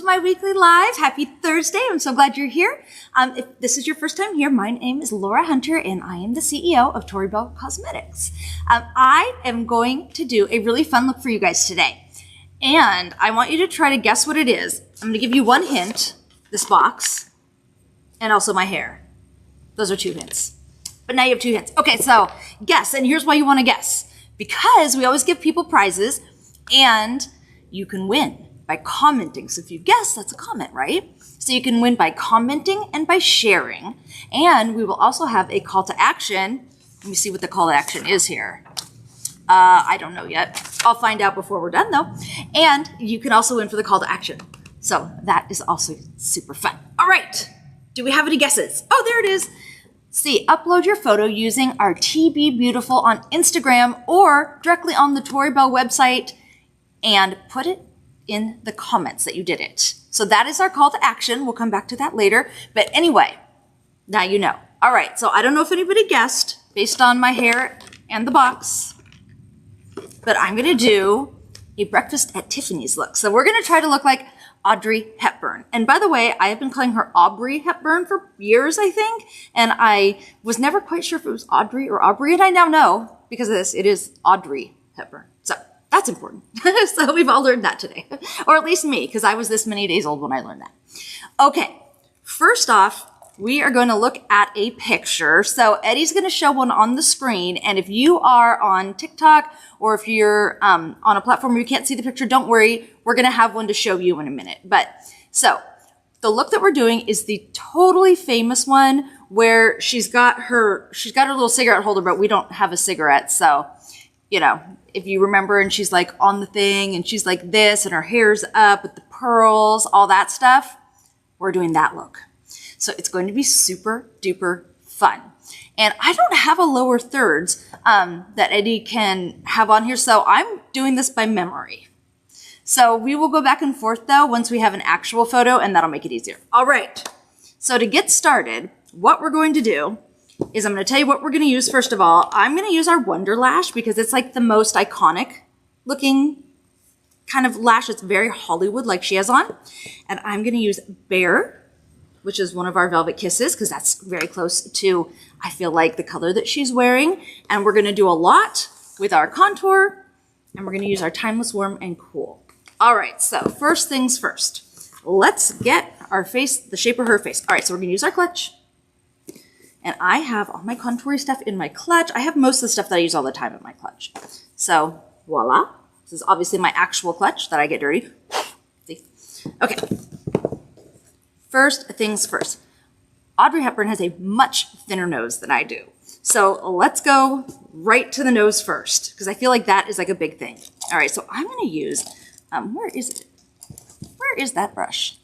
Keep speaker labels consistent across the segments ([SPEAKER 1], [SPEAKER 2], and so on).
[SPEAKER 1] my weekly live. Happy Thursday. I'm so glad you're here. If this is your first time here, my name is Laura Hunter and I am the CEO of Tori Bell Cosmetics. I am going to do a really fun look for you guys today. And I want you to try to guess what it is. I'm going to give you one hint, this box, and also my hair. Those are 2 hints. But now you have 2 hints. Okay, so guess. And here's why you want to guess. Because we always give people prizes and you can win by commenting. So if you guess, that's a comment, right? So you can win by commenting and by sharing. And we will also have a call to action. Let me see what the call to action is here. I don't know yet. I'll find out before we're done though. And you can also win for the call to action. So that is also super fun. All right. Do we have any guesses? Oh, there it is. See, upload your photo using our TB Beautiful on Instagram or directly on the Tori Bell website and put it in the comments that you did it. So that is our call to action. We'll come back to that later. But anyway, now you know. All right, so I don't know if anybody guessed based on my hair and the box, but I'm gonna do a breakfast at Tiffany's look. So we're gonna try to look like Audrey Hepburn. And by the way, I have been calling her Aubrey Hepburn for years, I think. And I was never quite sure if it was Audrey or Aubrey. And I now know, because of this, it is Audrey Hepburn. So that's important. So we've all learned that today. Or at least me, because I was this many days old when I learned that. Okay, first off, we are going to look at a picture. So Eddie's going to show one on the screen. And if you are on TikTok or if you're on a platform where you can't see the picture, don't worry. We're going to have one to show you in a minute. But so the look that we're doing is the totally famous one where she's got her little cigarette holder, but we don't have a cigarette. So, you know, if you remember, and she's like on the thing and she's like this and her hair's up with the pearls, all that stuff, we're doing that look. So it's going to be super duper fun. And I don't have a lower thirds that Eddie can have on here. So I'm doing this by memory. So we will go back and forth though once we have an actual photo, and that'll make it easier. All right. So to get started, what we're going to do is I'm going to tell you what we're going to use. First of all, I'm going to use our Wonder Lash because it's like the most iconic looking kind of lash. It's very Hollywood like she has on. And I'm going to use Bare, which is one of our Velvet Kisses, because that's very close to, I feel like, the color that she's wearing. And we're going to do a lot with our contour, and we're going to use our Timeless Warm and Cool. All right, so first things first. Let's get our face, the shape of her face. All right, so we're going to use our clutch. And I have all my contouring stuff in my clutch. I have most of the stuff that I use all the time in my clutch. So, voila. This is obviously my actual clutch that I get dirty. See? Okay. First things first. Audrey Hepburn has a much thinner nose than I do. So let's go right to the nose first, because I feel like that is like a big thing. All right, so I'm going to use, where is it? Where is that brush?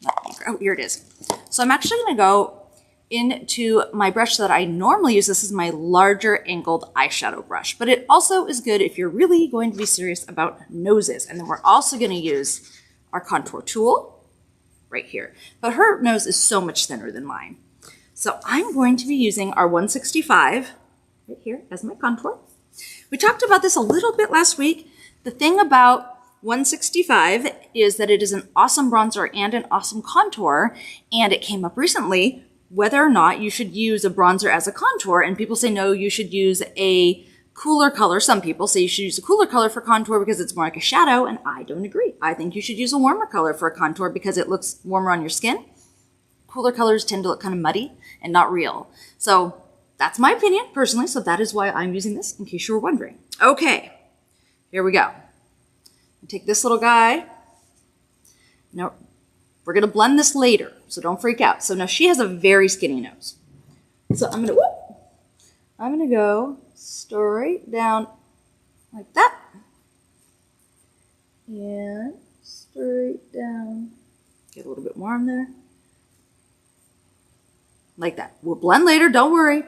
[SPEAKER 1] Oh, here it is. So I'm actually going to go into my brush that I normally use. This is my larger angled eyeshadow brush, but it also is good if you're really going to be serious about noses. And then we're also going to use our contour tool right here. But her nose is so much thinner than mine. So I'm going to be using our 165 right here as my contour. We talked about this a little bit last week. The thing about 165 is that it is an awesome bronzer and an awesome contour. And it came up recently whether or not you should use a bronzer as a contour. And people say, no, you should use a cooler color. Some people say you should use a cooler color for contour because it's more like a shadow. And I don't agree. I think you should use a warmer color for a contour because it looks warmer on your skin. Cooler colors tend to look kind of muddy and not real. So that's my opinion personally. So that is why I'm using this, in case you were wondering. Okay, here we go. Take this little guy. Now, we're going to blend this later, so don't freak out. So now she has a very skinny nose. So I'm going to go straight down like that. And straight down. Get a little bit more on there. Like that. We'll blend later, don't worry.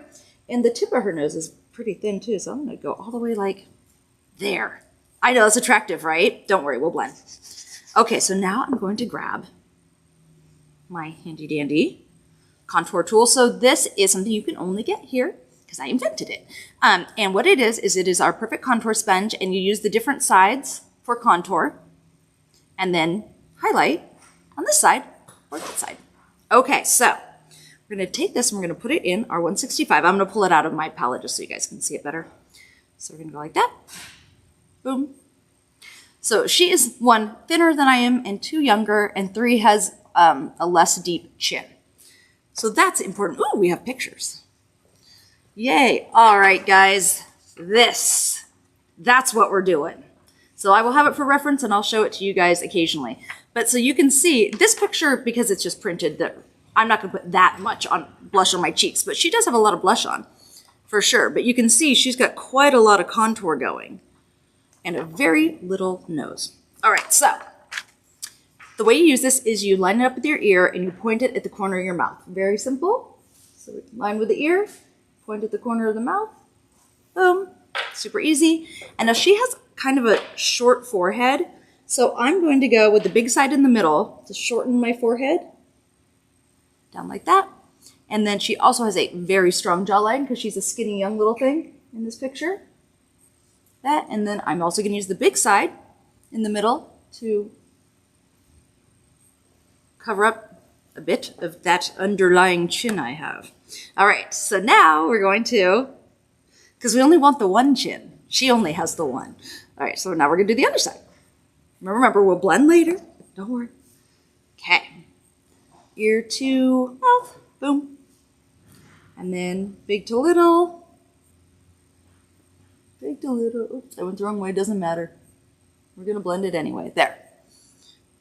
[SPEAKER 1] And the tip of her nose is pretty thin too, so I'm going to go all the way like there. I know, it's attractive, right? Don't worry, we'll blend. Okay, so now I'm going to grab my handy dandy contour tool. So this is something you can only get here because I invented it. And what it is our perfect contour sponge, and you use the different sides for contour and then highlight on this side or that side. Okay, so we're going to take this and we're going to put it in our 165. I'm going to pull it out of my palette just so you guys can see it better. So we're going to go like that. Boom. So she is 1, thinner than I am, and 2, younger, and 3 has a less deep chin. So that's important. Ooh, we have pictures. Yay. All right, guys. That's what we're doing. So I will have it for reference and I'll show it to you guys occasionally. But so you can see this picture, because it's just printed, that I'm not going to put that much on blush on my cheeks, but she does have a lot of blush on for sure. But you can see she's got quite a lot of contour going and a very little nose. All right, so the way you use this is you line it up with your ear and you point it at the corner of your mouth. Very simple. So line with the ear, point at the corner of the mouth. Boom. Super easy. And now she has kind of a short forehead. So I'm going to go with the big side in the middle to shorten my forehead. Down like that. And then she also has a very strong jawline because she's a skinny young little thing in this picture. That, and then I'm also going to use the big side in the middle to cover up a bit of that underlying chin I have. All right, so now we're going to, because we only want the one chin. She only has the one. All right, so now we're going to do the other side. Remember, we'll blend later. Don't worry. Okay. Ear to mouth. Boom. And then big to little. Big to little. Oops, I went the wrong way. Doesn't matter. We're going to blend it anyway. There.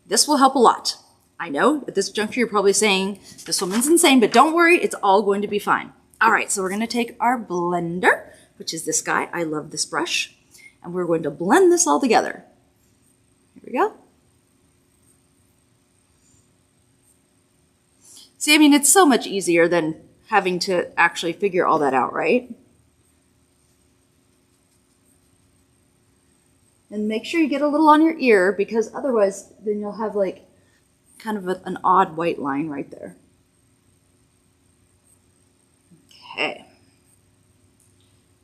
[SPEAKER 1] This will help a lot. I know at this juncture you're probably saying, this woman's insane, but don't worry. It's all going to be fine. All right, so we're going to take our blender, which is this guy. I love this brush. And we're going to blend this all together. Here we go. See, I mean, it's so much easier than having to actually figure all that out, right? And make sure you get a little on your ear, because otherwise then you'll have like kind of an odd white line right there. Okay.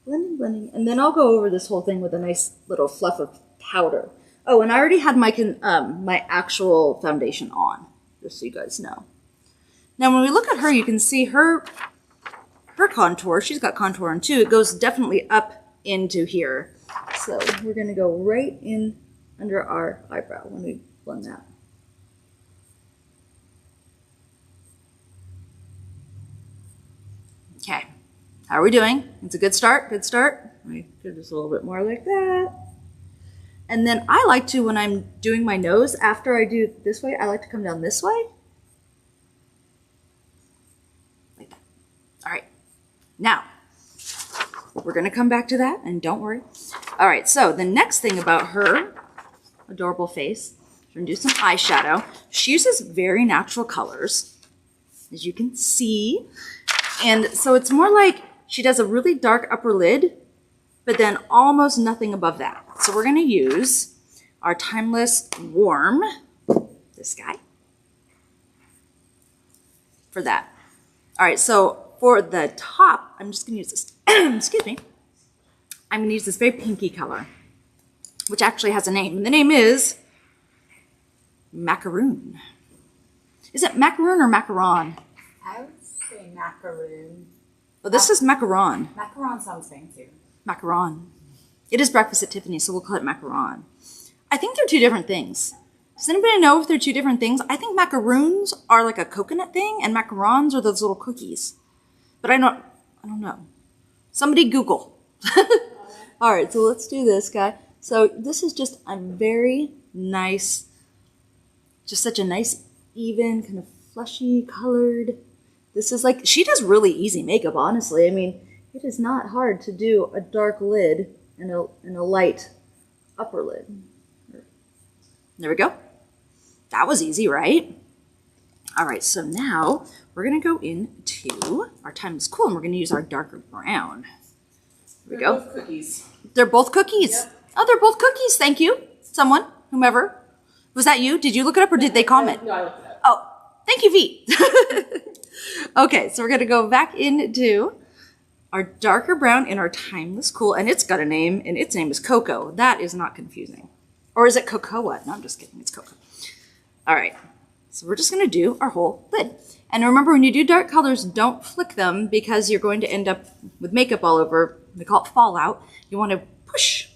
[SPEAKER 1] Blending, blending. And then I'll go over this whole thing with a nice little fluff of powder. Oh, and I already had my my actual foundation on, just so you guys know. Now, when we look at her, you can see her contour. She's got contour on too. It goes definitely up into here. So we're going to go right in under our eyebrow when we blend that. Okay. How are we doing? It's a good start. Good start. Let me do this a little bit more like that. And then I like to, when I'm doing my nose, after I do it this way, I like to come down this way. Like that. All right. Now, we're going to come back to that, and don't worry. All right, so the next thing about her adorable face, we're going to do some eyeshadow. She uses very natural colors, as you can see. And so it's more like she does a really dark upper lid, but then almost nothing above that. So we're going to use our Timeless Warm, this guy, for that. All right, so for the top, I'm just going to use this, excuse me, I'm going to use this very pinky color, which actually has a name. And the name is Macaroon. Is it macaroon or macaron?
[SPEAKER 2] I would say macaroon.
[SPEAKER 1] Well, this is macaron.
[SPEAKER 2] Macaron sounds fancy.
[SPEAKER 1] Macaron. It is Breakfast at Tiffany's, so we'll call it macaron. I think they're two different things. Does anybody know if they're two different things? I think macaroons are like a coconut thing, and macarons are those little cookies. But I don't know. Somebody Google. All right, so let's do this, guy. So this is just a very nice, just such a nice, even, kind of fleshy colored. This is like, she does really easy makeup, honestly. I mean, it is not hard to do a dark lid and a light upper lid. There we go. That was easy, right? All right, so now we're going to go into our Timeless Cool, and we're going to use our darker brown. Here we go.
[SPEAKER 2] Both cookies.
[SPEAKER 1] They're both cookies. Yep. Oh, they're both cookies. Thank you. Someone, whomever. Was that you? Did you look it up or did they comment?
[SPEAKER 2] No, I looked it up.
[SPEAKER 1] Oh, thank you, V. Okay, so we're going to go back into our darker brown in our Timeless Cool, and it's got a name, and its name is Cocoa. That is not confusing. Or is it Cocoa? No, I'm just kidding. It's Cocoa. All right. So we're just going to do our whole lid. And remember, when you do dark colors, don't flick them because you're going to end up with makeup all over. We call it fallout. You want to push.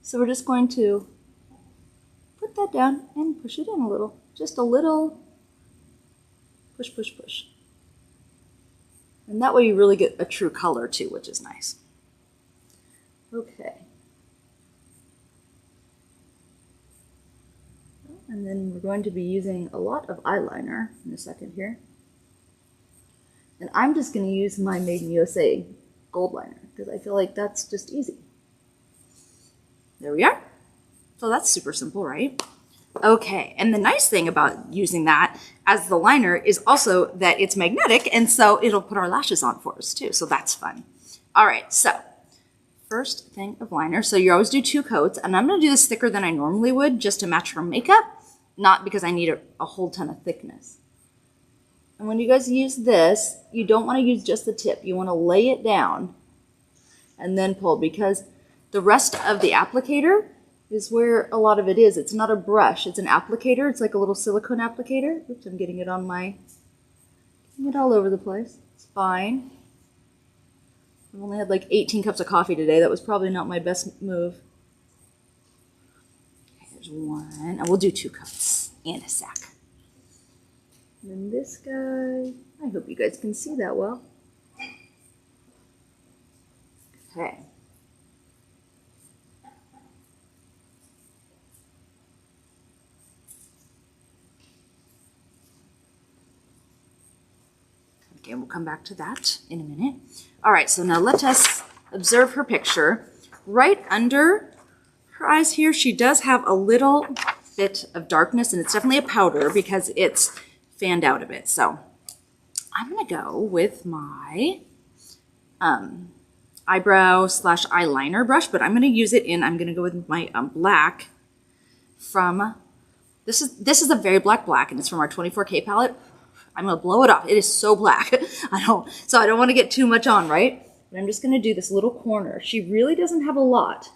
[SPEAKER 1] So we're just going to put that down and push it in a little. Just a little push, push, push. And that way you really get a true color too, which is nice. Okay. And then we're going to be using a lot of eyeliner in a second here. And I'm just going to use my Made in USA gold liner because I feel like that's just easy. There we are. So that's super simple, right? Okay, and the nice thing about using that as the liner is also that it's magnetic, and so it'll put our lashes on for us too, so that's fun. All right, so first thing of liner. So you always do 2 coats, and I'm going to do this thicker than I normally would just to match her makeup, not because I need a whole ton of thickness. And when you guys use this, you don't want to use just the tip. You want to lay it down and then pull, because the rest of the applicator is where a lot of it is. It's not a brush, it's an applicator. It's like a little silicone applicator. Oops, I'm getting it on my, getting it all over the place. It's fine. I've only had like 18 cups of coffee today. That was probably not my best move. Okay, there's 1, and we'll do 2 coats and a sack. And then this guy, I hope you guys can see that well. Okay. Okay, we'll come back to that in a minute. All right, so now let us observe her picture. Right under her eyes here, she does have a little bit of darkness, and it's definitely a powder because it's fanned out a bit. So I'm gonna go with my eyebrow / eyeliner brush, but I'm gonna use it in, I'm gonna go with my black from, this is a very black, and it's from our 24K palette. I'm gonna blow it off. It is so black. I don't want to get too much on, right? But I'm just gonna do this little corner. She really doesn't have a lot,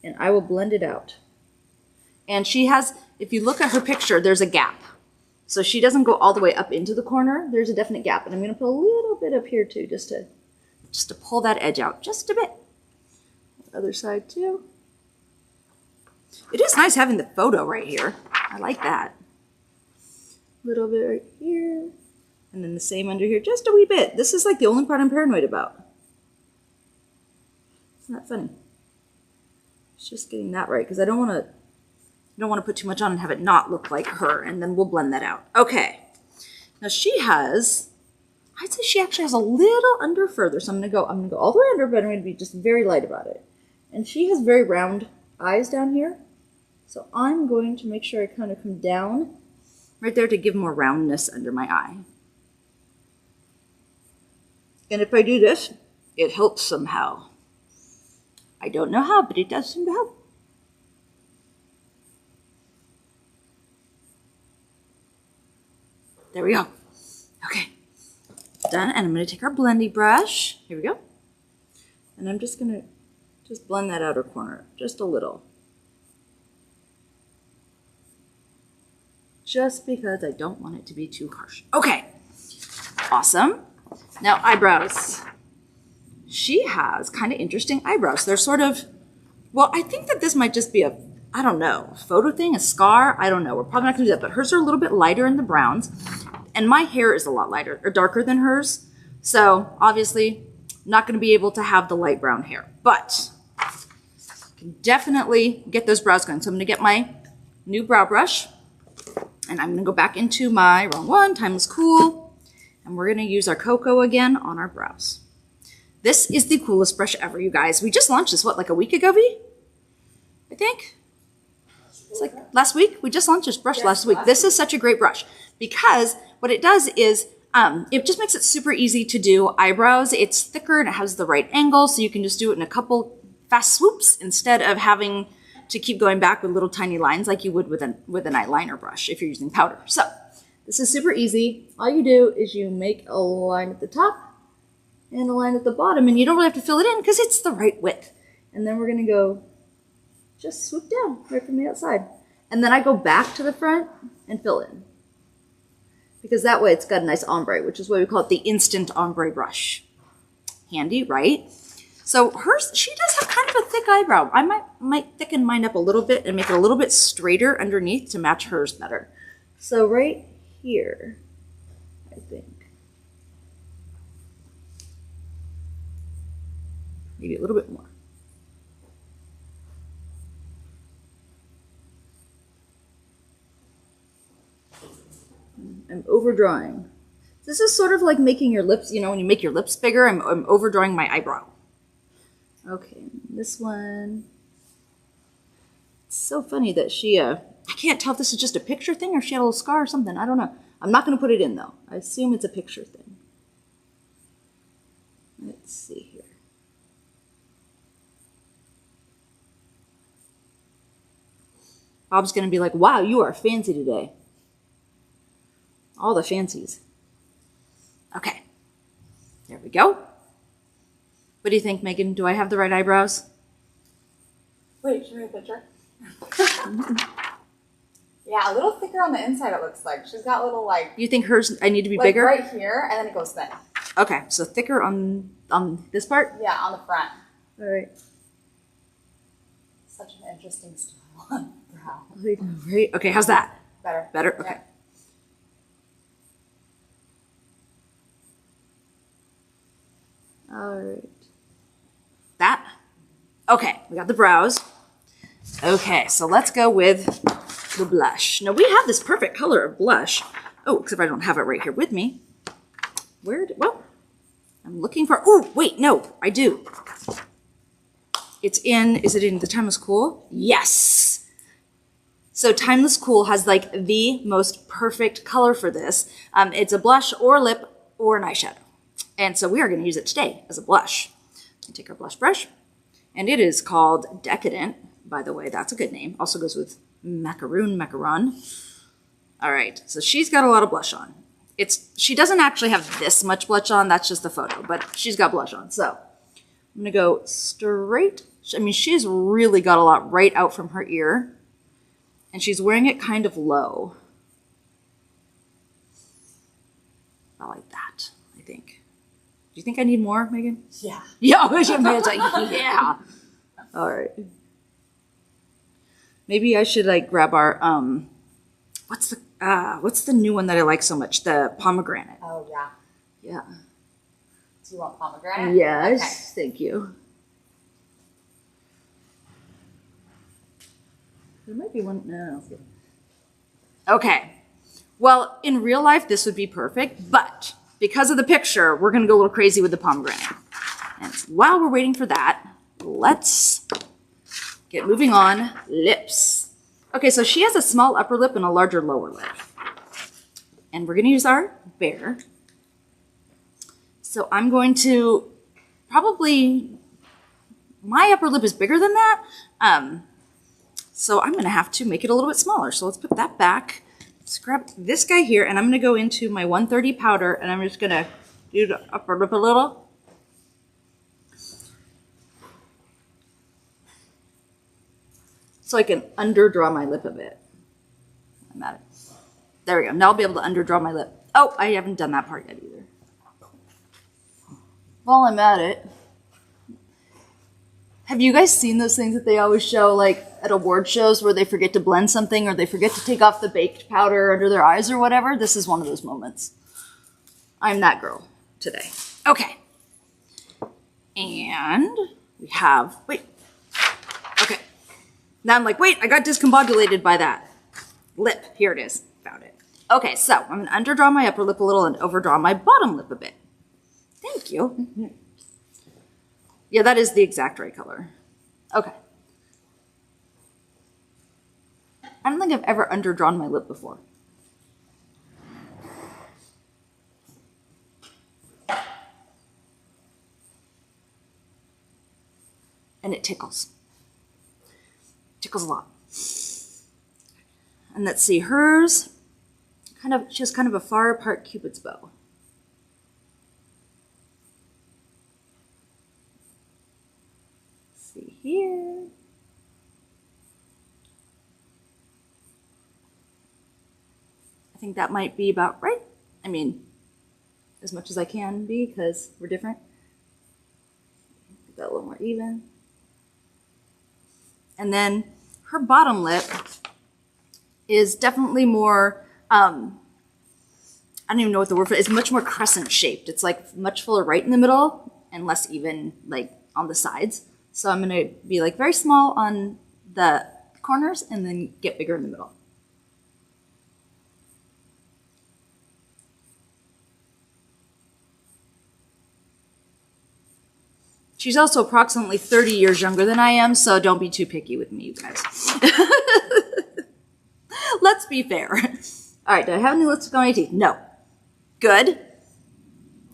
[SPEAKER 1] and I will blend it out. And she has, if you look at her picture, there's a gap. So she doesn't go all the way up into the corner. There's a definite gap, and I'm gonna put a little bit up here too, just to pull that edge out just a bit. Other side too. It is nice having the photo right here. I like that. Little bit right here, and then the same under here, just a wee bit. This is like the only part I'm paranoid about. Isn't that funny? It's just getting that right, because I don't want to put too much on and have it not look like her, and then we'll blend that out. Okay, now she has, I'd say she actually has a little under further, so I'm gonna go all the way under, but I'm gonna be just very light about it. And she has very round eyes down here, so I'm going to make sure I kind of come down right there to give more roundness under my eye. And if I do this, it helps somehow. I don't know how, but it does seem to help. There we go. Okay, done. And I'm gonna take our blendy brush. Here we go. And I'm just gonna blend that outer corner just a little. Just because I don't want it to be too harsh. Okay, awesome. Now eyebrows. She has kind of interesting eyebrows. They're sort of, well, I think that this might just be a, I don't know, photo thing, a scar. I don't know. We're probably not gonna do that, but hers are a little bit lighter in the browns. And my hair is a lot lighter or darker than hers. So obviously not gonna be able to have the light brown hair, but can definitely get those brows going. So I'm gonna get my new brow brush, and I'm gonna go back into my, wrong one, Timeless Cool, and we're gonna use our Cocoa again on our brows. This is the coolest brush ever, you guys. We just launched this, what, like a week ago, V? I think? It's like last week? We just launched this brush last week. This is such a great brush because what it does is it just makes it super easy to do eyebrows. It's thicker and it has the right angle, so you can just do it in a couple fast swoops instead of having to keep going back with little tiny lines like you would with an eyeliner brush if you're using powder. So this is super easy. All you do is you make a line at the top and a line at the bottom, and you don't really have to fill it in because it's the right width. And then we're gonna go just swoop down right from the outside. And then I go back to the front and fill in. Because that way it's got a nice ombre, which is why we call it the instant ombre brush. Handy, right? So hers, she does have kind of a thick eyebrow. I might thicken mine up a little bit and make it a little bit straighter underneath to match hers better. So right here, I think. Maybe a little bit more. I'm overdrawing. This is sort of like making your lips, you know, when you make your lips bigger, I'm overdrawing my eyebrow. Okay, this one. It's so funny that she, I can't tell if this is just a picture thing or if she had a little scar or something. I don't know. I'm not going to put it in though. I assume it's a picture thing. Let's see here. Bob's going to be like, wow, you are fancy today. All the fancies. Okay. There we go. What do you think, Megan? Do I have the right eyebrows?
[SPEAKER 2] Wait, show me a picture. Yeah, a little thicker on the inside, it looks like. She's got little, like...
[SPEAKER 1] You think hers, I need to be
[SPEAKER 2] like
[SPEAKER 1] bigger?
[SPEAKER 2] right here, and then it goes thin.
[SPEAKER 1] Okay, so thicker on this part?
[SPEAKER 2] Yeah, on the front.
[SPEAKER 1] All right.
[SPEAKER 2] Such an interesting style on the brow.
[SPEAKER 1] Right. Okay, how's that?
[SPEAKER 2] Better.
[SPEAKER 1] Better? Okay.
[SPEAKER 2] Yeah.
[SPEAKER 1] All right. That? Okay, we got the brows. Okay, so let's go with the blush. Now, we have this perfect color of blush. Oh, except I don't have it right here with me. Well, I'm looking for, oh, wait, no, I do. Is it in the Timeless Cool? Yes. So Timeless Cool has like the most perfect color for this. It's a blush or lip or an eyeshadow. And so we are going to use it today as a blush. We take our blush brush, and it is called Decadent. By the way, that's a good name. Also goes with macaron. All right, so she's got a lot of blush on. She doesn't actually have this much blush on. That's just the photo, but she's got blush on. So I'm going to go straight. I mean, she's really got a lot right out from her ear, and she's wearing it kind of low. I like that, I think. Do you think I need more, Megan?
[SPEAKER 2] Yeah.
[SPEAKER 1] Yeah, Megan's like, yeah. All right. Maybe I should like grab our what's the new one that I like so much? The pomegranate.
[SPEAKER 2] Oh, yeah.
[SPEAKER 1] Yeah.
[SPEAKER 2] Do you want pomegranate?
[SPEAKER 1] Yes.
[SPEAKER 2] Okay.
[SPEAKER 1] Thank you. There might be one. No. Okay. Well, in real life, this would be perfect, but because of the picture, we're going to go a little crazy with the pomegranate. And while we're waiting for that, let's get moving on. Lips. Okay, so she has a small upper lip and a larger lower lip. And we're going to use our Bear. So I'm going to my upper lip is bigger than that. So I'm going to have to make it a little bit smaller. So let's put that back. Let's grab this guy here, and I'm going to go into my 130 powder, and I'm just going to do the upper lip a little. So I can underdraw my lip a bit. I'm at it. There we go. Now I'll be able to underdraw my lip. Oh, I haven't done that part yet either. While I'm at it, have you guys seen those things that they always show like at award shows where they forget to blend something or they forget to take off the baked powder under their eyes or whatever? This is one of those moments. I'm that girl today. Okay. And we have, wait. Okay. Now I'm like, wait, I got discombobulated by that. Lip, here it is, found it. Okay, so I'm gonna underdraw my upper lip a little and overdraw my bottom lip a bit. Thank you. Yeah, that is the exact right color. Okay. I don't think I've ever underdrawn my lip before. And it tickles. Tickles a lot. And let's see, hers, she has kind of a far apart Cupid's bow. Let's see here. think that might be about right. I mean, as much as I can be because we're different. Get that a little more even. And then her bottom lip is definitely more, I don't even know what the word for it is. It's much more crescent shaped. It's like much fuller right in the middle and less even like on the sides. So I'm going to be like very small on the corners and then get bigger in the middle. She's also approximately 30 years younger than I am, so don't be too picky with me, you guys. Let's be fair. All right, do I have any lipstick on my teeth? No. Good.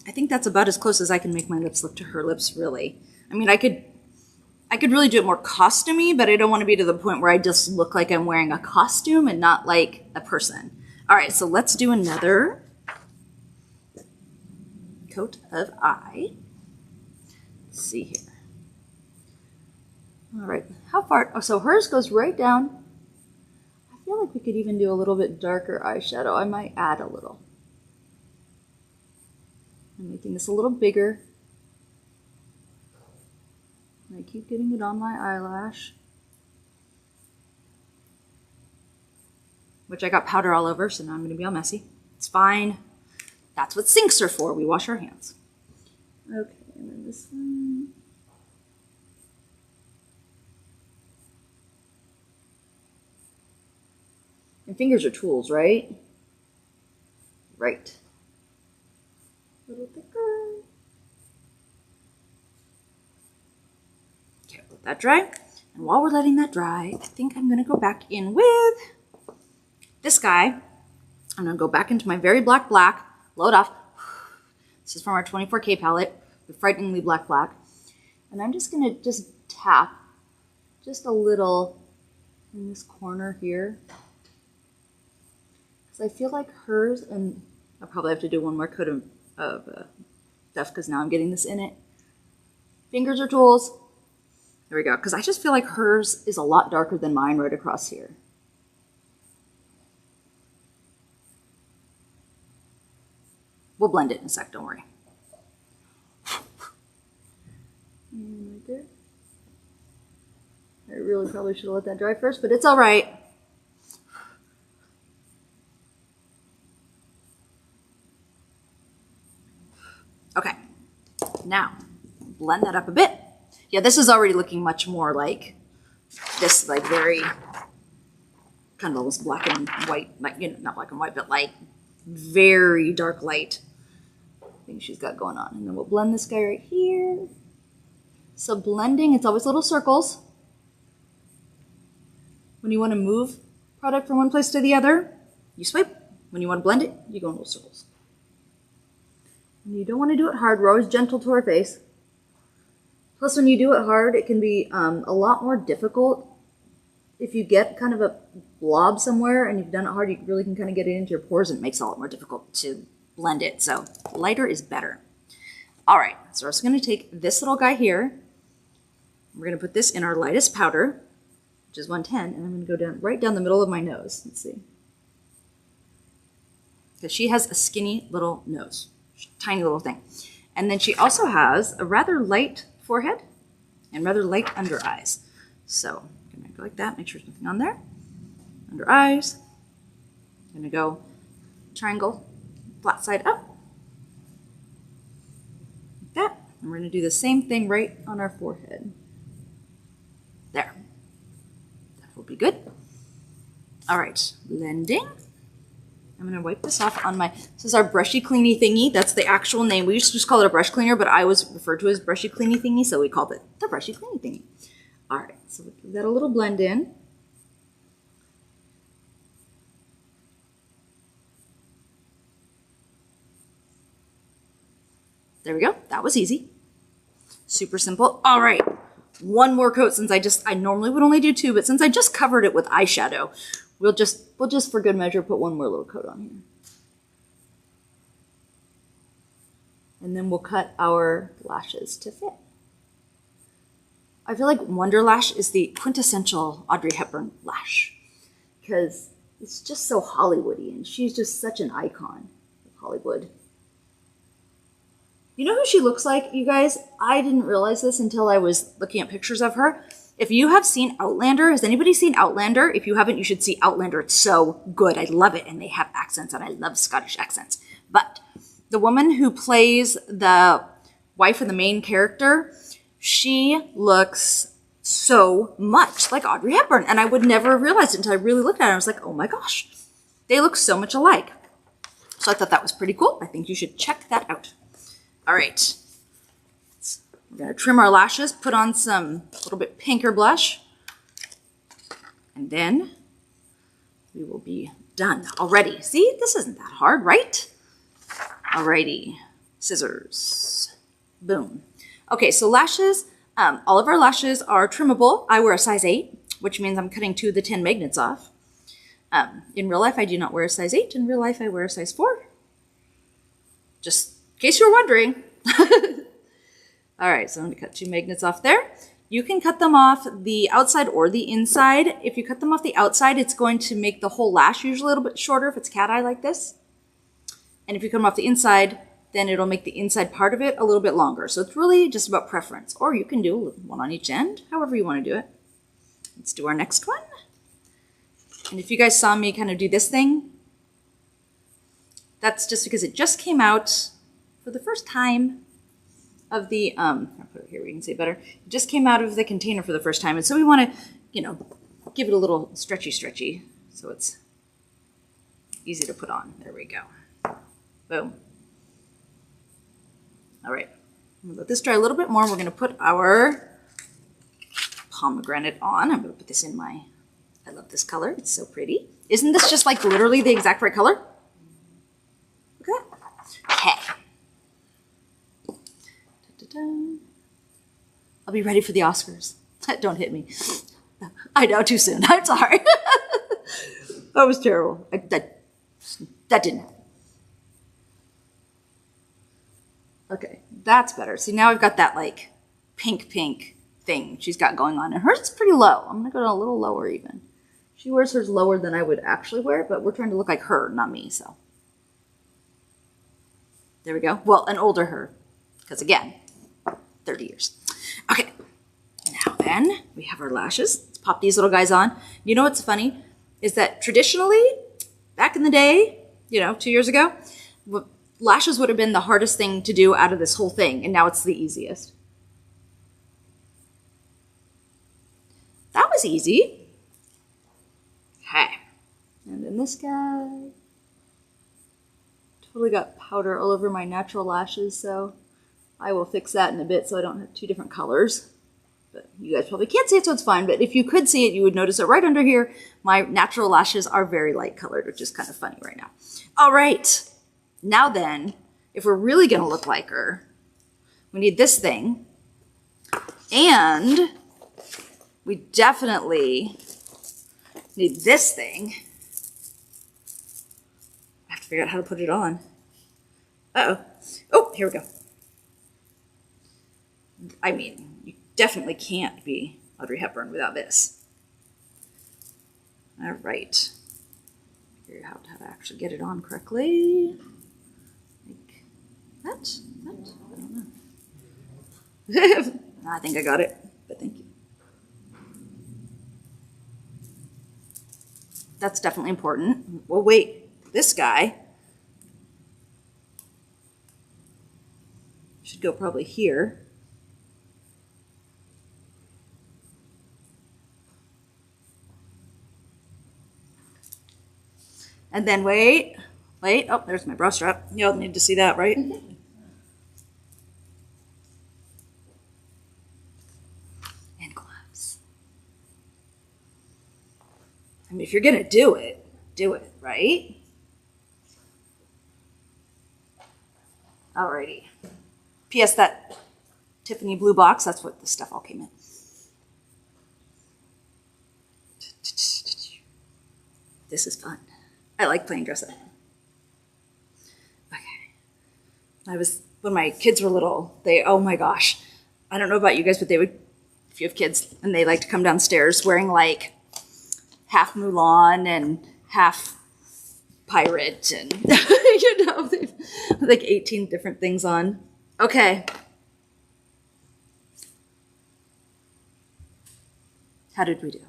[SPEAKER 1] I think that's about as close as I can make my lips look to her lips, really. I mean, I could really do it more costumey, but I don't want to be to the point where I just look like I'm wearing a costume and not like a person. All right, so let's do another coat of eye. Let's see here. All right, how far? Oh, so hers goes right down. I feel like we could even do a little bit darker eyeshadow. I might add a little. I'm making this a little bigger. And I keep getting it on my eyelash. Which I got powder all over, so now I'm going to be all messy. It's fine. That's what sinks are for. We wash our hands. Okay, and then this one. And fingers are tools, right? Right. A little thicker. Okay, let that dry. And while we're letting that dry, I think I'm going to go back in with this guy. I'm going to go back into my very black, load off. This is from our 24K palette, the Frighteningly Black. And I'm just going to just tap just a little in this corner here. Because I feel like hers, and I'll probably have to do one more coat of stuff because now I'm getting this in it. Fingers are tools. There we go. Because I just feel like hers is a lot darker than mine right across here. We'll blend it in a sec, don't worry. And right there. I really probably should have let that dry first, but it's all right. Okay, now blend that up a bit. Yeah, this is already looking much more like this, like very kind of almost black and white, like, you know, not black and white, but like very dark light thing she's got going on. And then we'll blend this guy right here. So blending, it's always little circles. When you want to move product from one place to the other, you swipe. When you want to blend it, you go in little circles. And you don't want to do it hard. We're always gentle to our face. Plus, when you do it hard, it can be a lot more difficult. If you get kind of a blob somewhere and you've done it hard, you really can kind of get it into your pores, and it makes it a lot more difficult to blend it. So lighter is better. All right, so we're just going to take this little guy here. We're going to put this in our lightest powder, which is 110, and I'm going to go down right down the middle of my nose. Let's see. Because she has a skinny little nose, tiny little thing. And then she also has a rather light forehead and rather light under eyes. So I'm going to go like that, make sure there's nothing on there. Under eyes. I'm going to go triangle, flat side up. Like that. And we're going to do the same thing right on our forehead. There. That will be good. All right, blending. I'm going to wipe this off on my, this is our brushy cleany thingy. That's the actual name. We used to just call it a brush cleaner, but I was referred to as brushy cleany thingy, so we called it the brushy cleany thingy. All right, so we'll give that a little blend in. There we go. That was easy. Super simple. All right, one more coat since I normally would only do two, but since I just covered it with eyeshadow, we'll just for good measure put one more little coat on here. And then we'll cut our lashes to fit. I feel like Wonder Lash is the quintessential Audrey Hepburn lash because It's just so Hollywoody, and she's just such an icon of Hollywood. You know who she looks like, you guys? I didn't realize this until I was looking at pictures of her. If you have seen Outlander, has anybody seen Outlander? If you haven't, you should see Outlander. It's so good. I love it. And they have accents, and I love Scottish accents. But the woman who plays the wife of the main character, she looks so much like Audrey Hepburn. And I would never have realized it until I really looked at her. I was like, oh my gosh, they look so much alike. So I thought that was pretty cool. I think you should check that out. All right. We're going to trim our lashes, put on some little bit pinker blush, and then we will be done already. See, this isn't that hard, right? Alrighty, scissors, boom. Okay, so lashes, all of our lashes are trimmable. I wear a size 8, which means I'm cutting 2 of the 10 magnets off. In real life, I do not wear a size 8. In real life, I wear a size 4. Just in case you're wondering. All right, so I'm gonna cut 2 magnets off there. You can cut them off the outside or the inside. If you cut them off the outside, it's going to make the whole lash usually a little bit shorter if it's cat eye like this. And if you cut them off the inside, then it'll make the inside part of it a little bit longer. So it's really just about preference. Or you can do one on each end, however you want to do it. Let's do our next one. And if you guys saw me kind of do this thing, that's just because it just came out for the first time of the, I'll put it here where you can see it better. It just came out of the container for the first time. And so we want to, you know, give it a little stretchy, so it's easy to put on. There we go. Boom. All right. I'm going to let this dry a little bit more. We're going to put our pomegranate on. I'm going to put this in my, I love this color. It's so pretty. Isn't this just like literally the exact right color? Look at that. Okay. I'll be ready for the Oscars. Don't hit me. I know, too soon. I'm sorry. That was terrible. That didn't happen. Okay, that's better. See, now I've got that like pink thing she's got going on. And hers is pretty low. I'm going to go a little lower even. She wears hers lower than I would actually wear it, but we're trying to look like her, not me, so. There we go. Well, an older her. Because again, 30 years. Okay, now then, we have our lashes. Let's pop these little guys on. You know what's funny? Is that traditionally, back in the day, 2 years ago, lashes would have been the hardest thing to do out of this whole thing, and now it's the easiest. That was easy. Okay, and then this guy. Totally got powder all over my natural lashes, so I will fix that in a bit so I don't have 2 different colors. But you guys probably can't see it, so it's fine. But if you could see it, you would notice that right under here, my natural lashes are very light colored, which is kind of funny right now. All right. Now then, if we're really going to look like her, we need this thing. And we definitely need this thing. I have to figure out how to put it on. Uh-oh. Oh, here we go. I mean, you definitely can't be Audrey Hepburn without this. All right. Figure out how to actually get it on correctly. Like that? I don't know. I think I got it, but thank you. That's definitely important. Well, wait, this guy should go probably here. And then wait. Oh, there's my bra strap. You'll need to see that, right? Mm-hmm. And gloves. I mean, if you're gonna do it, right? Alrighty. P.S. that Tiffany blue box, that's what this stuff all came in. This is fun. I like playing dress up. Okay. When my kids were little, oh my gosh, I don't know about you guys, but if you have kids, and they like to come downstairs wearing like half Mulan and half pirate and, you know, they've like 18 different things on. Okay. How did we do?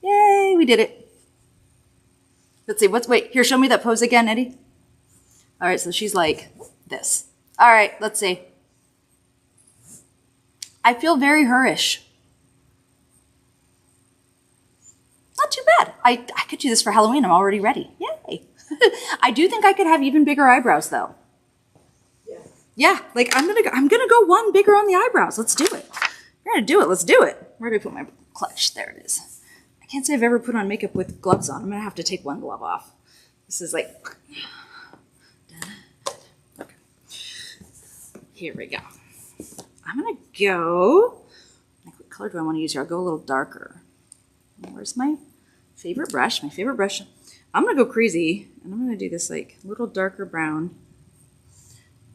[SPEAKER 1] Yay, we did it. Let's see, wait, here, show me that pose again, Eddie. All right, so she's like this. All right, let's see. I feel very her-ish. Not too bad. I could do this for Halloween. I'm already ready. Yay. I do think I could have even bigger eyebrows, though. Yeah, like I'm gonna go one bigger on the eyebrows. Let's do it. We're gonna do it. Let's do it. Where do I put my clutch? There it is. I can't say I've ever put on makeup with gloves on. I'm gonna have to take one glove off. This is like. Okay. Here we go. I'm gonna go. Like, what color do I want to use here? I'll go a little darker. Where's my favorite brush? My favorite brush. I'm gonna go crazy, and I'm gonna do this like a little darker brown.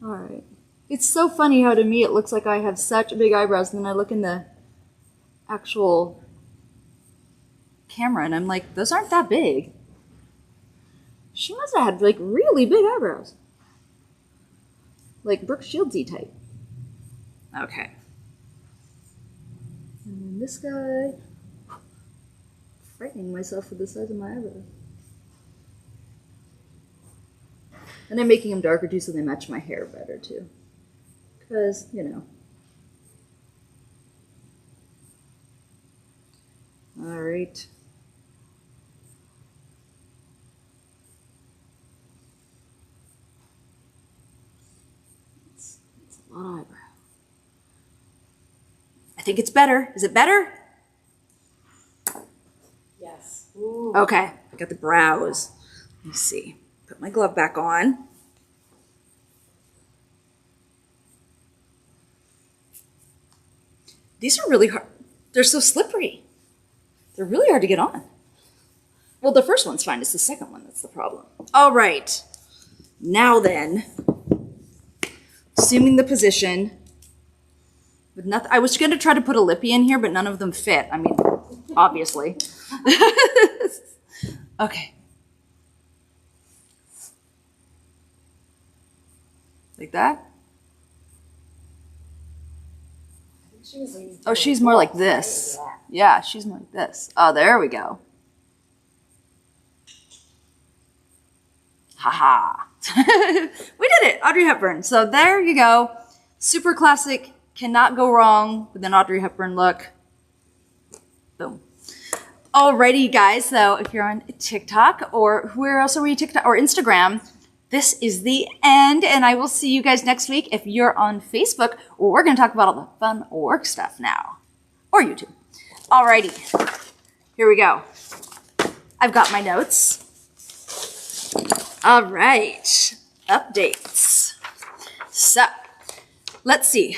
[SPEAKER 1] All right. It's so funny how to me it looks like I have such big eyebrows, and then I look in the actual camera and I'm like, those aren't that big. She must have had like really big eyebrows. Like Brooke Shields-y type. Okay. And then this guy, frightening myself with the size of my eyebrows. And I'm making them darker too so they match my hair better too. Because, you know. All right. It's a lot of eyebrow. I think it's better. Is it better?
[SPEAKER 2] Yes. Ooh.
[SPEAKER 1] Okay, I got the brows. Let me see. Put my glove back on. These are really hard. They're so slippery. They're really hard to get on. Well, the first one's fine. It's the second one that's the problem. All right. Now then, assuming the position. With nothing, I was going to try to put a lippy in here, but none of them fit. I mean, obviously. Okay. Like that? Oh, she's more like this. Yeah, she's more like this. Oh, there we go. Haha. We did it, Audrey Hepburn. So there you go. Super classic. Cannot go wrong with an Audrey Hepburn look. Boom. Alrighty, guys. So if you're on TikTok or where else are we? TikTok or Instagram? This is the end, and I will see you guys next week. If you're on Facebook, we're going to talk about all the fun work stuff now, or YouTube. Alrighty, here we go. I've got my notes. All right, updates. So let's see.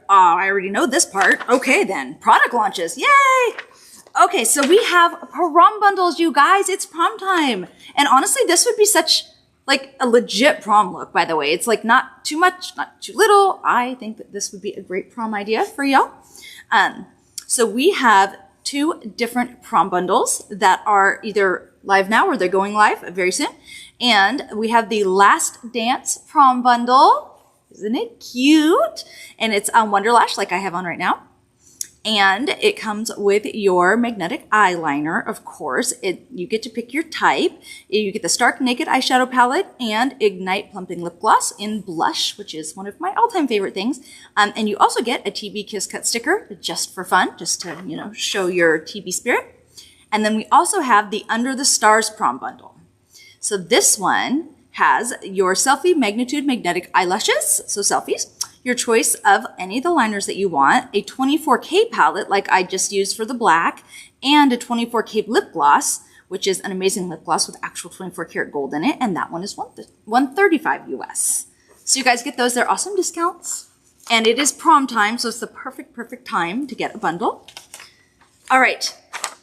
[SPEAKER 1] I already know this part. Okay, then product launches. Yay! Okay, so we have prom bundles, you guys. It's prom time, and honestly, this would be such like a legit prom look, by the way. It's like not too much, not too little. I think that this would be a great prom idea for y'all. So we have 2 different prom bundles that are either live now or they're going live very soon. And we have the Last Dance prom bundle. Isn't it cute? And it's on Wonderlash like I have on right now. And it comes with your magnetic eyeliner, of course. You get to pick your type. You get the Stark Naked eyeshadow palette and Ignite Plumping Lip Gloss in Blush, which is one of my all-time favorite things. And you also get a TB Kiss Cut sticker just for fun, just to, you know, show your TB spirit. And then we also have the Under the Stars prom bundle. So this one has your Selfie Magnitude Magnetic Eyelashes, so selfies, your choice of any of the liners that you want, a 24K palette like I just used for the black, and a 24K lip gloss, which is an amazing lip gloss with actual 24 karat gold in it, and that one is $135 US. So you guys get those. They're awesome discounts, and it is prom time, so it's the perfect time to get a bundle. All right,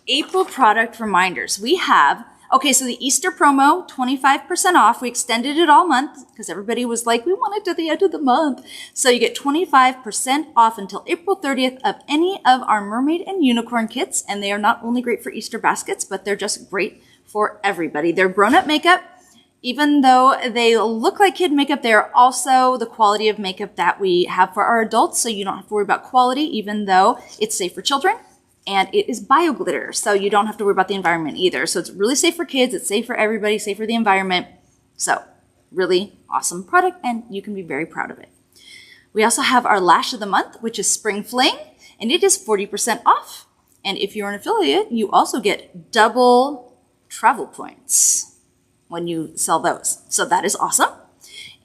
[SPEAKER 1] April product reminders. We have Okay, so the Easter promo, 25% off. We extended it all month because everybody was like, we want it to the end of the month. So you get 25% off until April 30th of any of our mermaid and unicorn kits. And they are not only great for Easter baskets, but they're just great for everybody. They're grown-up makeup. Even though they look like kid makeup, they're also the quality of makeup that we have for our adults. So you don't have to worry about quality, even though it's safe for children. And it is bio glitter, so you don't have to worry about the environment either. So it's really safe for kids, it's safe for everybody, safe for the environment. So really awesome product, and you can be very proud of it. We also have our lash of the month, which is Spring Fling, and it is 40% off. And if you're an affiliate, you also get double travel points when you sell those. So that is awesome.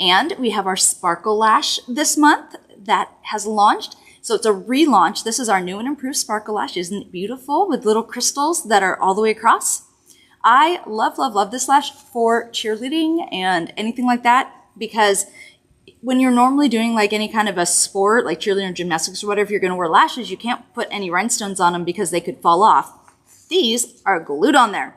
[SPEAKER 1] And we have our Sparkle Lash this month that has launched. So it's a relaunch. This is our new and improved Sparkle Lash. Isn't it beautiful with little crystals that are all the way across? I love, love, love this lash for cheerleading and anything like that, because when you're normally doing like any kind of a sport, like cheerleading or gymnastics or whatever, you're going to wear lashes, you can't put any rhinestones on them because they could fall off. These are glued on there.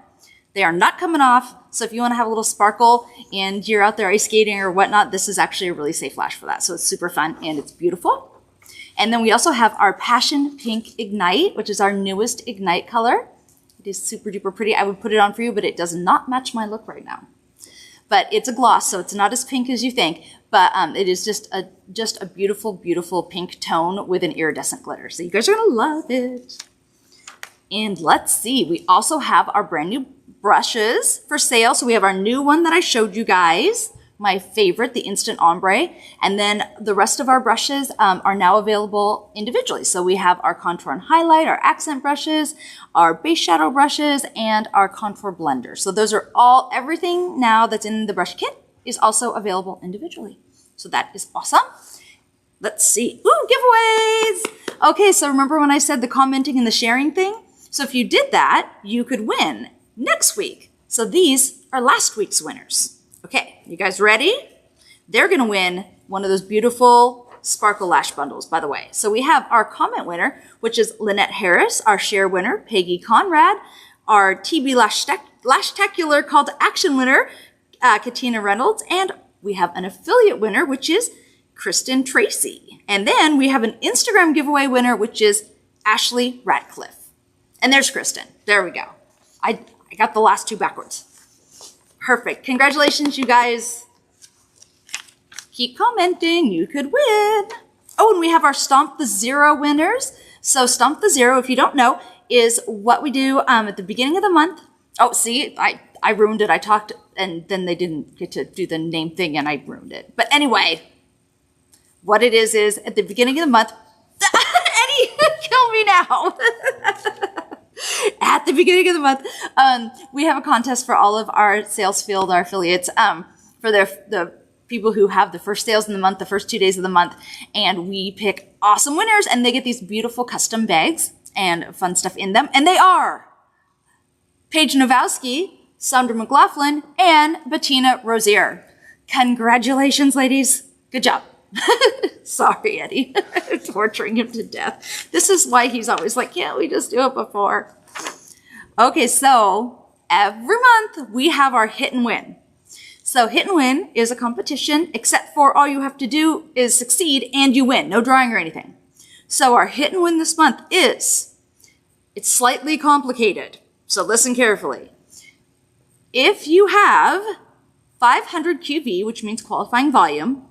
[SPEAKER 1] They are not coming off. So if you want to have a little sparkle and you're out there ice skating or whatnot, this is actually a really safe lash for that. So it's super fun and it's beautiful. And then we also have our Passion Pink Ignite, which is our newest Ignite color. It is super duper pretty. I would put it on for you, but it does not match my look right now. But it's a gloss, so it's not as pink as you think. But it is just a beautiful, beautiful pink tone with an iridescent glitter. So you guys are gonna love it. And let's see, we also have our brand new brushes for sale. So we have our new one that I showed you guys, my favorite, the Instant Ombre. And then the rest of our brushes are now available individually. So we have our contour and highlight, our accent brushes, our base shadow brushes, and our contour blender. So those are all, everything now that's in the brush kit is also available individually. So that is awesome. Let's see. Ooh, giveaways. Okay, so remember when I said the commenting and the sharing thing? So if you did that, you could win next week. So these are last week's winners. Okay, you guys ready? They're going to win one of those beautiful Sparkle Lash bundles, by the way. So we have our comment winner, which is Lynette Harris, our share winner, Peggy Conrad, our TB Lashtacular Call to Action winner, Katina Reynolds, and we have an affiliate winner, which is Kristen Tracy. And then we have an Instagram giveaway winner, which is Ashley Ratcliffe. And there's Kristen. There we go. I got the last two backwards. Perfect. Congratulations, you guys. Keep commenting. You could win. Oh, and we have our Stomp the Zero winners. So Stomp the Zero, if you don't know, is what we do at the beginning of the month. Oh, see, I ruined it. I talked, and then they didn't get to do the name thing, and I ruined it. But anyway, what it is at the beginning of the month, Eddie, kill me now. At the beginning of the month, we have a contest for all of our sales field, our affiliates, for the people who have the first sales in the month, the first 2 days of the month. And we pick awesome winners, and they get these beautiful custom bags and fun stuff in them. And they are Paige Nowowski, Sandra McLaughlin, and Bettina Rosier. Congratulations, ladies. Good job. Sorry, Eddie. Torturing him to death. This is why he's always like, can't we just do it before? Okay, so every month we have our Hit and Win. So Hit and Win is a competition, except for all you have to do is succeed and you win. No drawing or anything. So our Hit and Win this month it's slightly complicated. So listen carefully. If you have 500 QV, which means qualifying volume,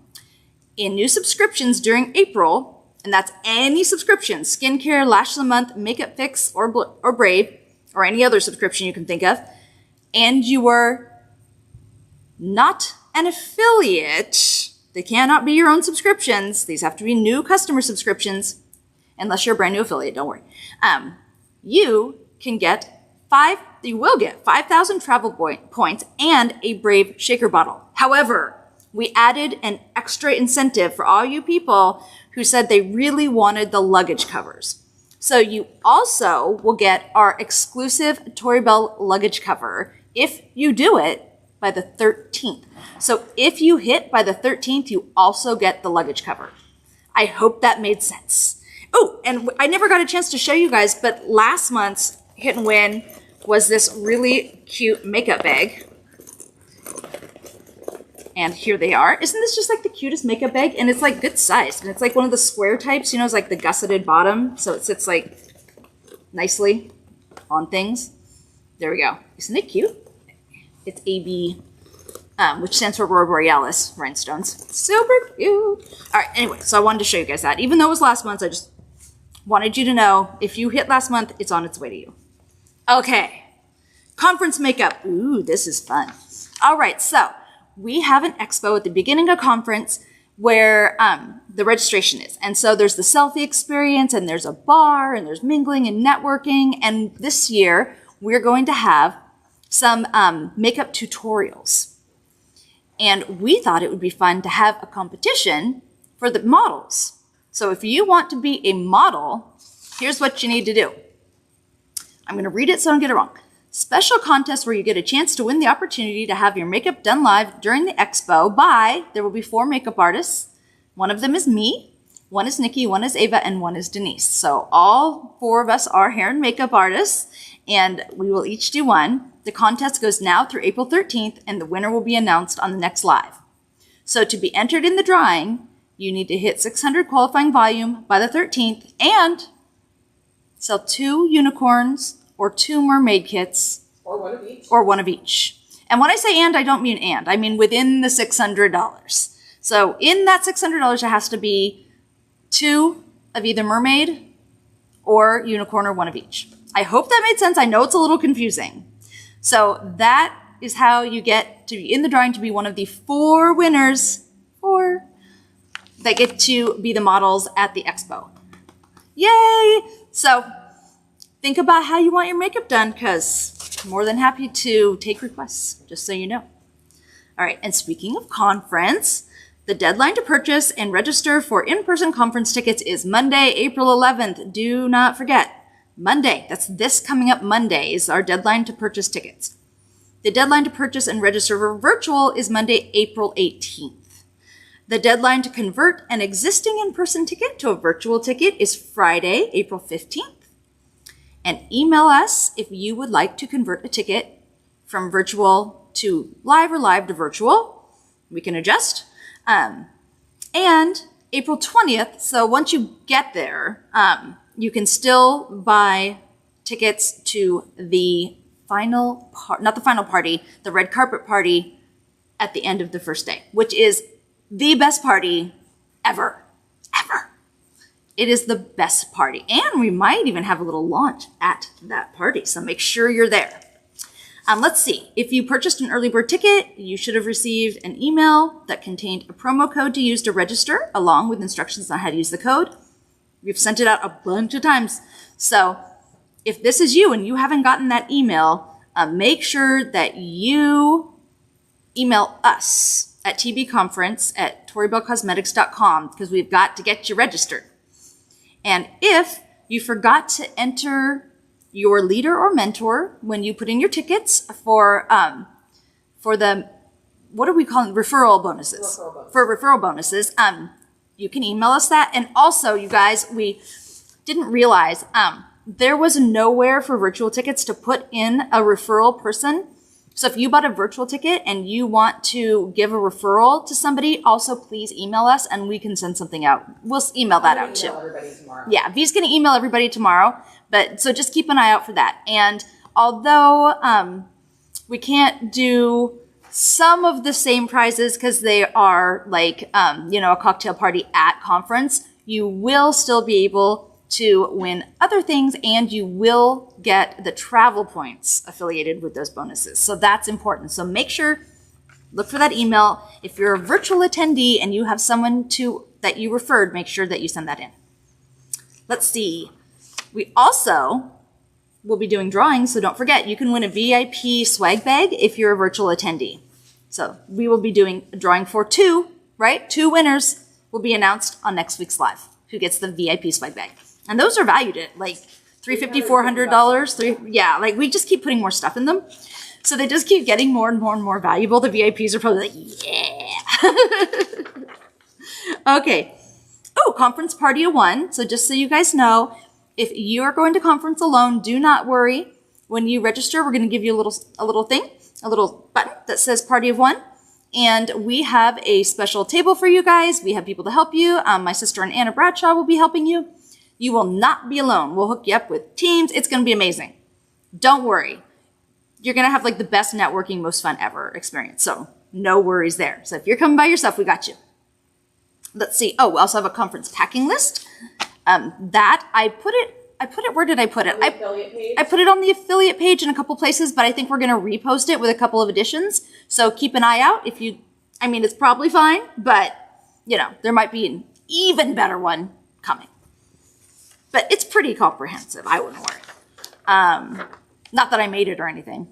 [SPEAKER 1] in new subscriptions during April, and that's any subscription, skincare, lash of the month, makeup fix, or Brave, or any other subscription you can think of, and you were not an affiliate, they cannot be your own subscriptions. These have to be new customer subscriptions, unless you're a brand new affiliate, don't worry. You will get 5,000 travel points and a Brave shaker bottle. However, we added an extra incentive for all you people who said they really wanted the luggage covers. So you also will get our exclusive Tori Bell luggage cover if you do it by the 13th. So if you hit by the 13th, you also get the luggage cover. I hope that made sense. Oh, and I never got a chance to show you guys, but last month's Hit and Win was this really cute makeup bag. And here they are. Isn't this just like the cutest makeup bag? And it's like good sized. And it's like one of the square types, you know, it's like the gusseted bottom. So it sits like nicely on things. There we go. Isn't it cute? It's AB, which stands for Aurora Borealis rhinestones. Super cute. All right, anyway, so I wanted to show you guys that. Even though it was last month, I just wanted you to know if you hit last month, it's on its way to you. Okay, conference makeup. Ooh, this is fun. All right, so we have an expo at the beginning of conference where the registration is. And so there's the selfie experience, and there's a bar, and there's mingling and networking. And this year, we're going to have some makeup tutorials. And we thought it would be fun to have a competition for the models. So if you want to be a model, here's what you need to do. I'm going to read it so I don't get it wrong. Special contest where you get a chance to win the opportunity to have your makeup done live during the expo by, there will be 4 makeup artists. One of them is me, one is Nikki, one is Ava, and one is Denise. So all 4 of us are hair and makeup artists, and we will each do one. The contest goes now through April 13th, and the winner will be announced on the next live. So to be entered in the drawing, you need to hit 600 qualifying volume by the 13th and sell 2 unicorns or 2 mermaid kits.
[SPEAKER 2] Or one of each.
[SPEAKER 1] Or one of each. And when I say and, I don't mean and. I mean within the $600. So in that $600, it has to be 2 of either mermaid or unicorn or one of each. I hope that made sense. I know it's a little confusing. So that is how you get to be in the drawing to be one of the 4 winners, 4, that get to be the models at the expo. Yay! So think about how you want your makeup done, because I'm more than happy to take requests, just so you know. All right, and speaking of conference, the deadline to purchase and register for in-person conference tickets is Monday, April 11th. Do not forget. Monday, that's this coming up Monday, is our deadline to purchase tickets. The deadline to purchase and register for virtual is Monday, April 18th. The deadline to convert an existing in-person ticket to a virtual ticket is Friday, April 15th. And email us if you would like to convert a ticket from virtual to live or live to virtual. We can adjust. And April 20th, so once you get there, you can still buy tickets to the final part, not the final party, the red carpet party at the end of the first day, which is the best party ever. It is the best party. And we might even have a little launch at that party. So make sure you're there. Let's see. If you purchased an early bird ticket, you should have received an email that contained a promo code to use to register, along with instructions on how to use the code. We've sent it out a bunch of times. So if this is you and you haven't gotten that email, make sure that you email us at tbconference@torybellcosmetics.com, because we've got to get you registered. And if you forgot to enter your leader or mentor when you put in your tickets for the, what are we calling, referral bonuses? For referral bonuses, you can email us that. And also, you guys, we didn't realize there was nowhere for virtual tickets to put in a referral person. So if you bought a virtual ticket and you want to give a referral to somebody, also please email us and we can send something out. We'll email that out too.
[SPEAKER 2] Everybody tomorrow.
[SPEAKER 1] Yeah, V's going to email everybody tomorrow, but so just keep an eye out for that. And although we can't do some of the same prizes because they are like, a cocktail party at conference, you will still be able to win other things, and you will get the travel points affiliated with those bonuses. So that's important. So make sure, look for that email. If you're a virtual attendee and you have someone that you referred, make sure that you send that in. Let's see. We also will be doing drawings, so don't forget, you can win a VIP swag bag if you're a virtual attendee. So we will be doing a drawing for 2, right? 2 winners will be announced on next week's live, who gets the VIP swag bag. And those are valued at like $350, $400. Like we just keep putting more stuff in them. So they just keep getting more and more and more valuable. The VIPs are probably like, yeah. Okay. Oh, conference party of 1. So just so you guys know, if you are going to conference alone, do not worry. When you register, we're going to give you a little button that says Party of One. And we have a special table for you guys. We have people to help you. My sister and Anna Bradshaw will be helping you. You will not be alone. We'll hook you up with teams. It's going to be amazing. Don't worry. You're going to have like the best networking, most fun ever experience. So no worries there. So if you're coming by yourself, we got you. Let's see. Oh, we also have a conference packing list. That I put it, where did I put it? I put it on the affiliate page in a couple places, but I think we're going to repost it with a couple of additions. So keep an eye out. It's probably fine, but there might be an even better one coming. But it's pretty comprehensive. I wouldn't worry. Not that I made it or anything.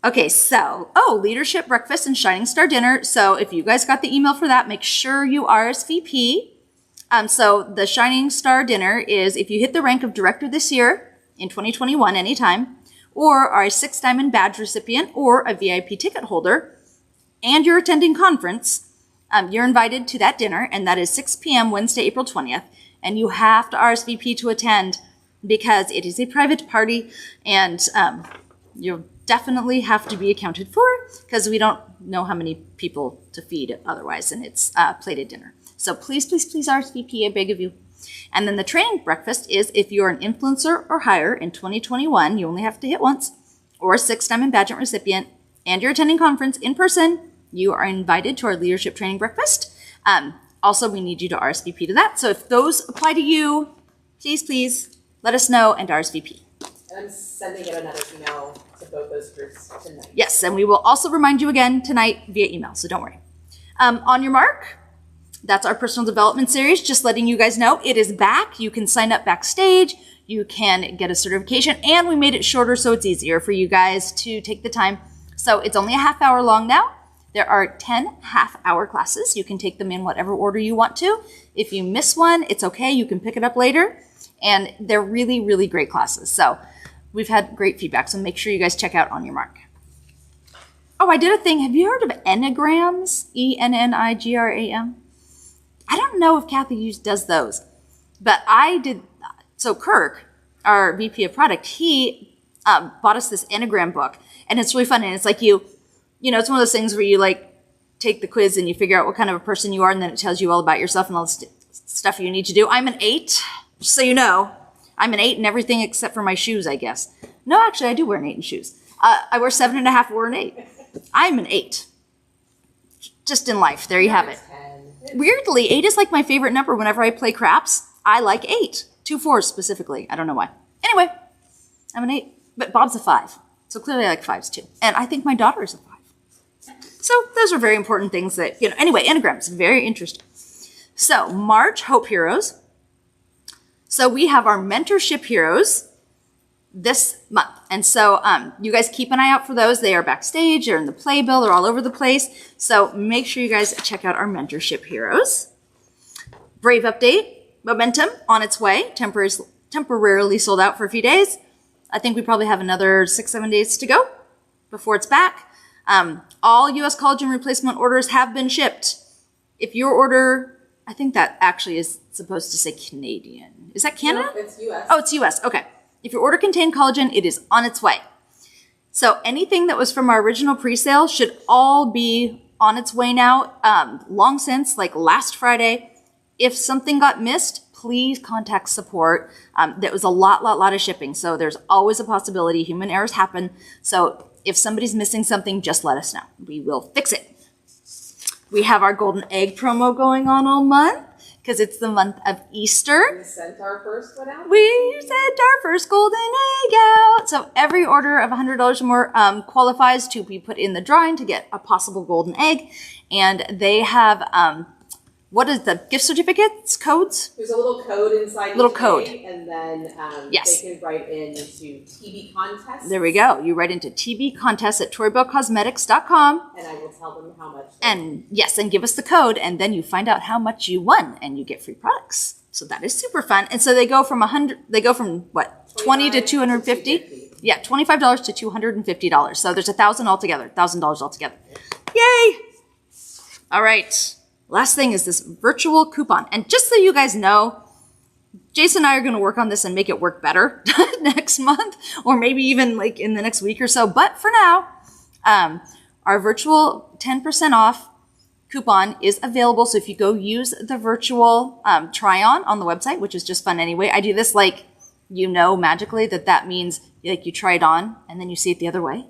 [SPEAKER 1] Okay, so, leadership breakfast and Shining Star dinner. So if you guys got the email for that, make sure you RSVP. So the Shining Star dinner is if you hit the rank of director this year in 2021 anytime, or are a 6 Diamond badge recipient or a VIP ticket holder, and you're attending conference, you're invited to that dinner, and that is 6 p.m. Wednesday, April 20th, and you have to RSVP to attend because it is a private party, and you'll definitely have to be accounted for because we don't know how many people to feed otherwise, and it's plated dinner. So please, please, please RSVP, I beg of you. And then the training breakfast is if you're an influencer or higher in 2021, you only have to hit once, or a 6 Diamond badge recipient, and you're attending conference in person, you are invited to our leadership training breakfast. Also, we need you to RSVP to that. So if those apply to you, please, please let us know and RSVP.
[SPEAKER 3] And I'm sending out another email to both those groups tonight.
[SPEAKER 1] Yes, and we will also remind you again tonight via email, so don't worry. On your mark, that's our personal development series. Just letting you guys know it is back. You can sign up backstage. You can get a certification, and we made it shorter so it's easier for you guys to take the time. So it's only a half hour long now. There are 10 half-hour classes. You can take them in whatever order you want to. If you miss one, it's okay. You can pick it up later. And they're really, really great classes. So we've had great feedback. So make sure you guys check out On Your Mark. Oh, I did a thing. Have you heard of Enneagrams? E-N-N-I-G-R-A-M? I don't know if Kathy Hughes does those. But I did. So Kirk, our VP of product, he bought us this Enneagram book. And it's really fun. And it's like it's one of those things where you like take the quiz and you figure out what kind of a person you are, and then it tells you all about yourself and all the stuff you need to do. I'm an 8, just so you know. I'm an 8 in everything except for my shoes, I guess. No, actually, I do wear an 8 in shoes. I wear 7.5, wear an 8. I'm an 8. Just in life. There you have it.
[SPEAKER 3] 10.
[SPEAKER 1] Weirdly, 8 is like my favorite number whenever I play craps. I like 8. 2 4s specifically. I don't know why. Anyway, I'm an 8. But Bob's a 5. So clearly I like 5s too. And I think my daughter is a 5. So those are very important things that, anyway, Enneagrams, very interesting. So March, Hope Heroes. So we have our Mentorship Heroes this month. And so you guys keep an eye out for those. They are backstage, they're in the playbill, they're all over the place. So make sure you guys check out our Mentorship Heroes. Brave update, Momentum on its way, temporarily sold out for a few days. I think we probably have another 6-7 days to go before it's back. All U.S. collagen replacement orders have been shipped. If your order, I think that actually is supposed to say Canadian. Is that Canada?
[SPEAKER 3] No, it's U.S.
[SPEAKER 1] Oh, it's U.S. Okay. If your order contained collagen, it is on its way. So anything that was from our original pre-sale should all be on its way now. Long since, like last Friday. If something got missed, please contact support. There was a lot of shipping. So there's always a possibility. Human errors happen. So if somebody's missing something, just let us know. We will fix it. We have our golden egg promo going on all month because it's the month of Easter.
[SPEAKER 3] We sent our first one out.
[SPEAKER 1] We sent our first golden egg out. So every order of $100 or more qualifies to be put in the drawing to get a possible golden egg. And they have, what is the gift certificates, codes?
[SPEAKER 3] There's a little code inside
[SPEAKER 1] Little
[SPEAKER 3] each
[SPEAKER 1] code.
[SPEAKER 3] egg, and then
[SPEAKER 1] Yes.
[SPEAKER 3] they can write into TB contest.
[SPEAKER 1] There we go. You write into TB contest at ToribelleCosmetics.com.
[SPEAKER 3] And I will tell them how much.
[SPEAKER 1] And yes, and give us the code, and then you find out how much you won, and you get free products. So that is super fun. And so they go from what, 20 to 250?
[SPEAKER 3] 250.
[SPEAKER 1] Yeah, $25 to $250. So there's $1,000 altogether, $1,000 altogether. Yay! All right. Last thing is this virtual coupon. And just so you guys know, Jason and I are going to work on this and make it work better next month, or maybe even like in the next week or so. But for now, our virtual 10% off coupon is available. So if you go use the virtual try on the website, which is just fun anyway, I do this like, magically that means like you try it on and then you see it the other way.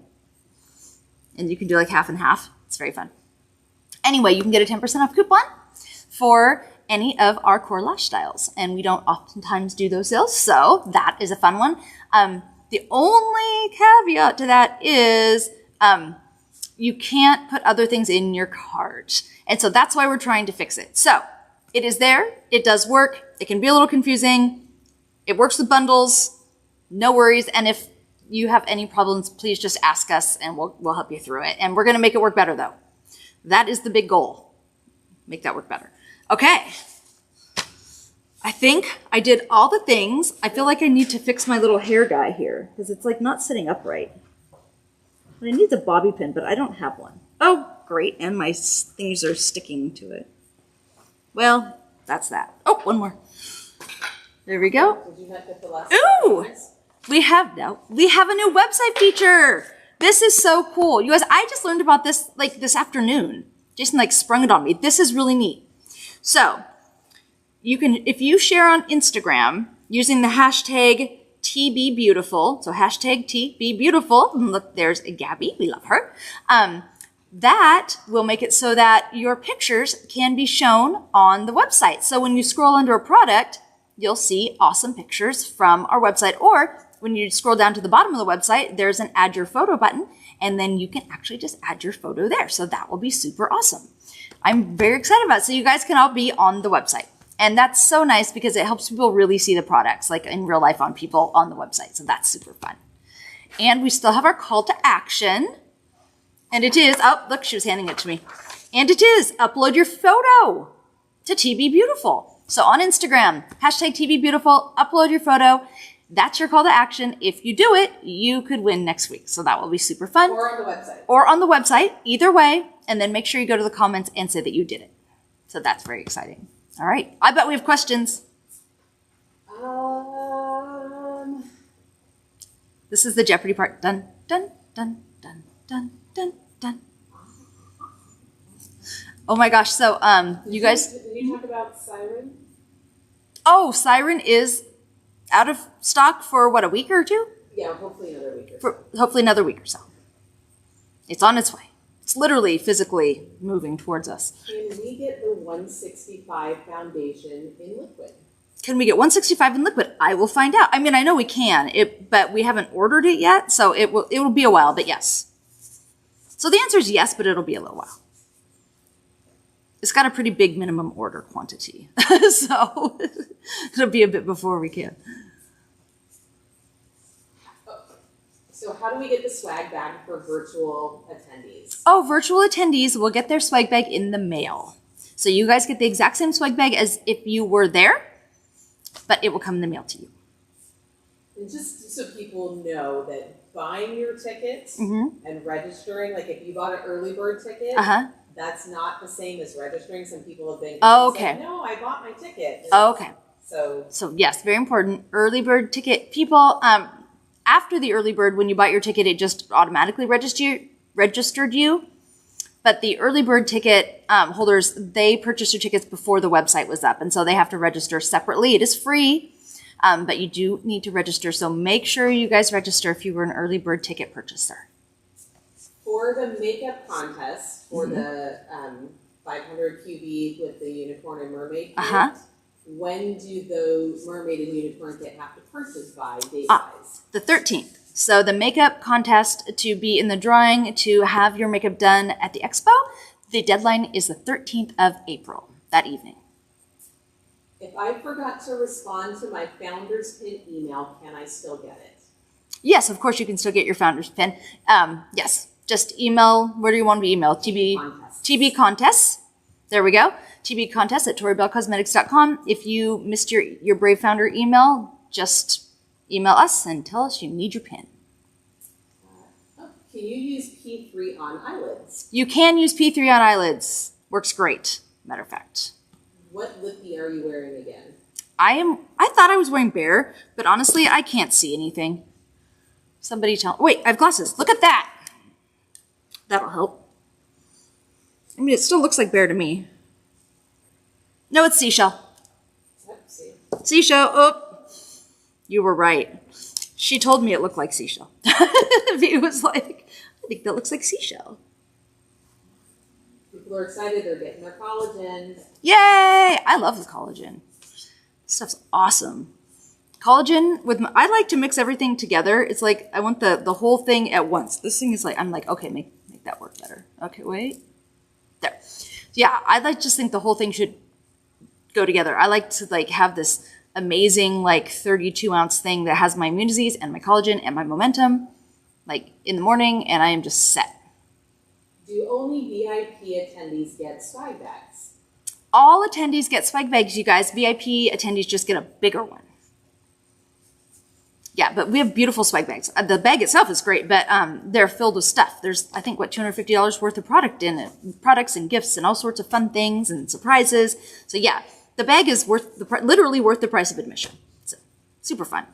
[SPEAKER 1] And you can do like half and half. It's very fun. Anyway, you can get a 10% off coupon for any of our core lash styles. And we don't oftentimes do those sales, so that is a fun one. The only caveat to that is you can't put other things in your cart. And so that's why we're trying to fix it. So it is there. It does work. It can be a little confusing. It works with bundles. No worries. And if you have any problems, please just ask us and we'll help you through it. And we're going to make it work better though. That is the big goal. Make that work better. Okay. I think I did all the things. I feel like I need to fix my little hair dye here because it's like not sitting upright. But it needs a bobby pin, but I don't have one. Oh, great. And my things are sticking to it. Well, that's that. Oh, one more. There we go.
[SPEAKER 3] Did you have the last?
[SPEAKER 1] Ooh, we have a new website feature. This is so cool. You guys, I just learned about this like this afternoon. Jason like sprung it on me. This is really neat. So you can, if you share on Instagram using the hashtag TBeautiful, so hashtag TBeautiful, look, there's Gabby, we love her. That will make it so that your pictures can be shown on the website. So when you scroll under a product, you'll see awesome pictures from our website. Or when you scroll down to the bottom of the website, there's an add your photo button, and then you can actually just add your photo there. So that will be super awesome. I'm very excited about it. So you guys can all be on the website. And that's so nice because it helps people really see the products like in real life on people on the website. So that's super fun. And we still have our call to action. And it is, oh, look, she was handing it to me. And it is upload your photo to TB Beautiful. So on Instagram, hashtag TB Beautiful, upload your photo. That's your call to action. If you do it, you could win next week. So that will be super fun.
[SPEAKER 3] Or on the website.
[SPEAKER 1] Or on the website, either way. And then make sure you go to the comments and say that you did it. So that's very exciting. All right. I bet we have questions. This is the Jeopardy part. Dun, dun, dun, dun, dun, dun, dun. Oh my gosh. So, you guys.
[SPEAKER 3] Did you talk about Siren?
[SPEAKER 1] Oh, Siren is out of stock for what, a week or two?
[SPEAKER 3] Yeah, hopefully another week or so.
[SPEAKER 1] For hopefully another week or so. It's on its way. It's literally physically moving towards us.
[SPEAKER 3] Can we get the 165 foundation in liquid?
[SPEAKER 1] Can we get 165 in liquid? I will find out. I mean, I know we can, but we haven't ordered it yet, so it will be a while, but yes. So the answer is yes, but it'll be a little while. It's got a pretty big minimum order quantity, so it'll be a bit before we can.
[SPEAKER 3] So how do we get the swag bag for virtual attendees?
[SPEAKER 1] Oh, virtual attendees will get their swag bag in the mail. So you guys get the exact same swag bag as if you were there, but it will come in the mail to you.
[SPEAKER 3] And just so people know that buying your tickets and registering, like if you bought an early bird ticket, that's not the same as registering. Some people have been
[SPEAKER 1] okay.
[SPEAKER 3] no, I bought my ticket.
[SPEAKER 1] Okay.
[SPEAKER 3] So
[SPEAKER 1] yes, very important. Early bird ticket. People, after the early bird, when you bought your ticket, it just automatically registered you. But the early bird ticket holders, they purchased their tickets before the website was up. And so they have to register separately. It is free, but you do need to register. So make sure you guys register if you were an early bird ticket purchaser.
[SPEAKER 3] For the makeup contest, for the 500 QB with the unicorn and mermaid kit, when do those mermaid and unicorn kit have to purchase by date-wise?
[SPEAKER 1] The 13th. So the makeup contest to be in the drawing to have your makeup done at the expo, the deadline is the 13th of April, that evening.
[SPEAKER 3] If I forgot to respond to my founder's pin email, can I still get it?
[SPEAKER 1] Yes, of course you can still get your founder's pin. Yes, just email, where do you want to be emailed? TB Contests. There we go. TB Contests at ToriBellCosmetics.com. If you missed your Brave Founder email, just email us and tell us you need your pin.
[SPEAKER 3] Can you use P3 on eyelids?
[SPEAKER 1] You can use P3 on eyelids. Works great, matter of fact.
[SPEAKER 3] What lippy are you wearing again?
[SPEAKER 1] I thought I was wearing Bear, but honestly, I can't see anything. Somebody wait, I have glasses. Look at that. That'll help. I mean, it still looks like Bear to me. No, it's Seashell.
[SPEAKER 3] Yep, see.
[SPEAKER 1] Seashell. Oh, you were right. She told me it looked like Seashell. It was like, I think that looks like Seashell.
[SPEAKER 3] People are excited. They're getting their collagen.
[SPEAKER 1] Yay! I love the collagen. This stuff's awesome. Collagen I like to mix everything together. It's like I want the whole thing at once. This thing is like, I'm like, okay, make that work better. Okay, wait. There. Yeah, just think the whole thing should go together. I like to like have this amazing like 32-ounce thing that has my immune disease and my collagen and my momentum like in the morning, and I am just set.
[SPEAKER 3] Do only VIP attendees get swag bags?
[SPEAKER 1] All attendees get swag bags, you guys. VIP attendees just get a bigger one. Yeah, but we have beautiful swag bags. The bag itself is great, but they're filled with stuff. There's, I think, $250 worth of product in it, products and gifts and all sorts of fun things and surprises. So yeah, the bag is literally worth the price of admission. So super fun.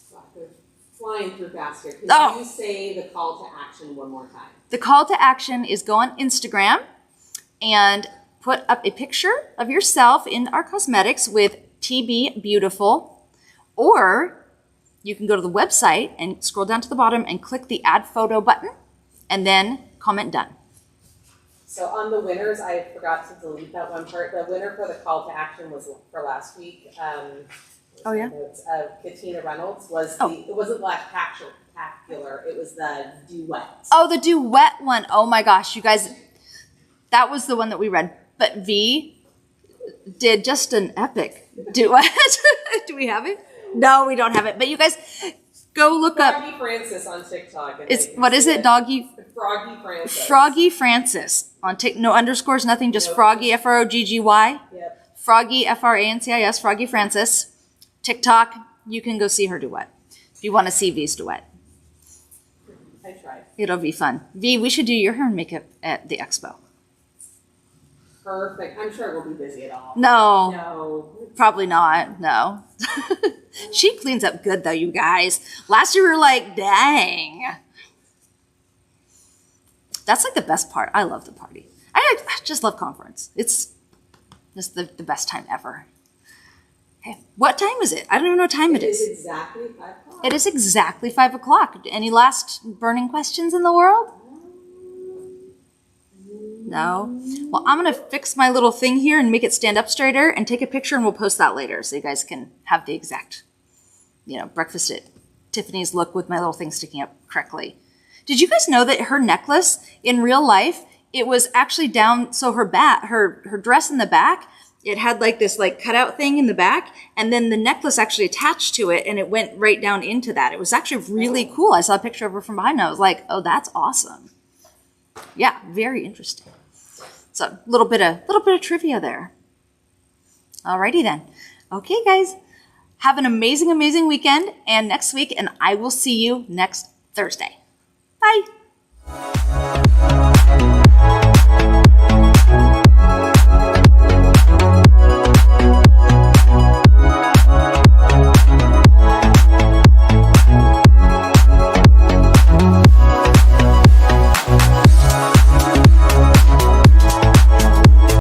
[SPEAKER 3] Wow, they're flying through faster. Can
[SPEAKER 1] Oh.
[SPEAKER 3] you say the call to action one more time?
[SPEAKER 1] The call to action is go on Instagram and put up a picture of yourself in our cosmetics with TB Beautiful. Or you can go to the website and scroll down to the bottom and click the add photo button and then comment done.
[SPEAKER 3] So on the winners, I forgot to delete that one part. The winner for the call to action was for last week.
[SPEAKER 1] Oh, yeah?
[SPEAKER 3] Notes of Katina Reynolds was it wasn't the spectacular, it was the duet.
[SPEAKER 1] Oh, the duet one. Oh my gosh, you guys, that was the one that we read. But V did just an epic duet. Do we have it? No, we don't have it. But you guys, go look up.
[SPEAKER 3] Froggy Francis on TikTok.
[SPEAKER 1] What is it? Doggy?
[SPEAKER 3] Froggy Francis.
[SPEAKER 1] Froggy Francis on TikTok. No underscores, nothing. Just Froggy, Froggy.
[SPEAKER 3] Yep.
[SPEAKER 1] Froggy, Francis. Froggy Francis. TikTok. You can go see her duet if you want to see V's duet.
[SPEAKER 3] I tried.
[SPEAKER 1] It'll be fun. V, we should do your hair and makeup at the expo.
[SPEAKER 3] Perfect. I'm sure we'll be busy at all.
[SPEAKER 1] No.
[SPEAKER 3] No.
[SPEAKER 1] Probably not. No. She cleans up good though, you guys. Last year we were like, dang. That's like the best part. I love the party. I just love conference. It's just the best time ever. Okay. What time is it? I don't even know what time it is.
[SPEAKER 3] It is exactly 5 o'clock.
[SPEAKER 1] It is exactly 5 o'clock. Any last burning questions in the world? No? Well, I'm going to fix my little thing here and make it stand up straighter and take a picture, and we'll post that later so you guys can have the exact, breakfast at Tiffany's look with my little thing sticking up correctly. Did you guys know that her necklace in real life, it was actually down, so her dress in the back, it had like this like cutout thing in the back, and then the necklace actually attached to it, and it went right down into that. It was actually really cool. I saw a picture of her from behind, and I was like, oh, that's awesome. Yeah, very interesting. So a little bit of trivia there. Alrighty then. Okay, guys, have an amazing, amazing weekend and next week, and I will see you next Thursday. Bye.